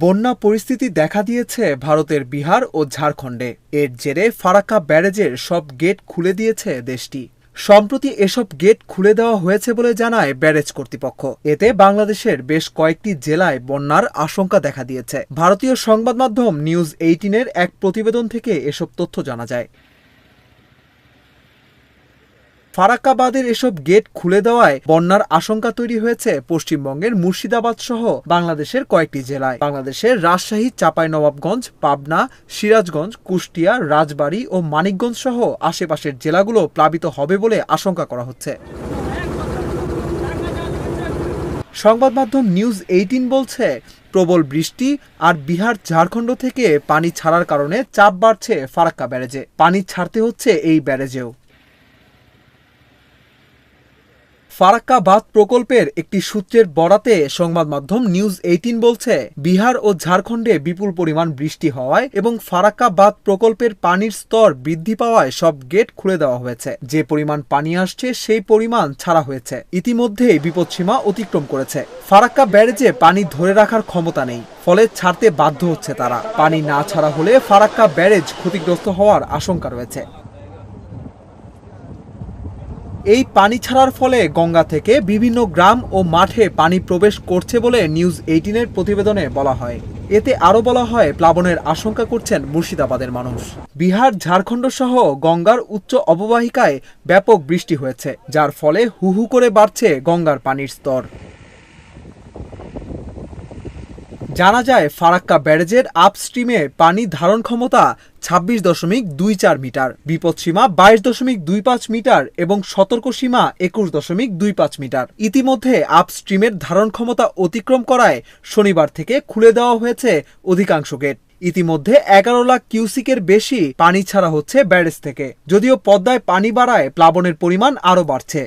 বন্যা পরিস্থিতি দেখা দিয়েছে ভারতের বিহার ও ঝাড়খণ্ডে। এর জেরে ফারাক্কা ব্যারেজের সব গেট খুলে দিয়েছে দেশটি। সম্প্রতি এসব গেট খুলে দেওয়া হয়েছে বলে জানায় ব্যারেজ কর্তৃপক্ষ। এতে বাংলাদেশের বেশ কয়েকটি জেলায় বন্যার আশঙ্কা দেখা দিয়েছে। ভারতীয় সংবাদ মাধ্যম নিউজ 18-এর এক প্রতিবেদন থেকে এসব তথ্য জানা যায়। ফারাক্কা বাঁধের এসব গেট খুলে দেওয়ায় বন্যার আশঙ্কা তৈরি হয়েছে পশ্চিমবঙ্গের মুর্শিদাবাদ সহ বাংলাদেশের কয়েকটি জেলায়। বাংলাদেশের রাজশাহী, চাঁপাইনবাবগঞ্জ, পাবনা, সিরাজগঞ্জ, কুষ্টিয়া, রাজবাড়ী ও মানিকগঞ্জ সহ আশেপাশের জেলাগুলো প্লাবিত হবে বলে আশঙ্কা করা হচ্ছে। সংবাদ মাধ্যম নিউজ 18 বলছে, প্রবল বৃষ্টি আর বিহার, ঝাড়খণ্ড থেকে পানি ছাড়ার কারণে চাপ বাড়ছে ফারাক্কা ব্যারেজে। পানি ছাড়তে হচ্ছে এই ব্যারেজেও। ফারাক্কা বাঁধ প্রকল্পের একটি সূত্রের বরাতে সংবাদ মাধ্যম নিউজ 18 বলছে, বিহার ও ঝাড়খণ্ডে বিপুল পরিমাণ বৃষ্টি হওয়ায় এবং ফারাক্কা বাঁধ প্রকল্পের পানির স্তর বৃদ্ধি পাওয়ায় সব গেট খুলে দেওয়া হয়েছে। যে পরিমাণ পানি আসছে সেই পরিমাণ ছাড়া হয়েছে। ইতিমধ্যেই বিপদসীমা অতিক্রম করেছে। ফারাক্কা ব্যারেজে পানি ধরে রাখার ক্ষমতা নেই, ফলে ছাড়তে বাধ্য হচ্ছে তারা। পানি না ছাড়া হলে ফারাক্কা ব্যারেজ ক্ষতিগ্রস্ত হওয়ার আশঙ্কা রয়েছে। এই পানি ছাড়ার ফলে গঙ্গা থেকে বিভিন্ন গ্রাম ও মাঠে পানি প্রবেশ করছে বলে নিউজ 18-এর প্রতিবেদনে বলা হয়। এতে আরও বলা হয়, প্লাবনের আশঙ্কা করছেন মুর্শিদাবাদের মানুষ। বিহার, ঝাড়খণ্ড সহ গঙ্গার উচ্চ অববাহিকায় ব্যাপক বৃষ্টি হয়েছে, যার ফলে হু হু করে বাড়ছে গঙ্গার পানির স্তর। জানা যায়, ফারাক্কা ব্যারেজের আপস্ট্রিমে পানি ধারণ ক্ষমতা 26.24 মিটার, বিপদসীমা 22.25 মিটার এবং সতর্কসীমা 21.25 মিটার। ইতিমধ্যে আপস্ট্রিমের ধারণ ক্ষমতা অতিক্রম করায় শনিবার থেকে খুলে দেওয়া হয়েছে অধিকাংশ গেট। ইতিমধ্যে 11 লাখ কিউসিকের বেশি পানি ছাড়া হচ্ছে ব্যারেজ থেকে। যদিও পদ্মায় পানি বাড়ায় প্লাবনের পরিমাণ আরও বাড়ছে।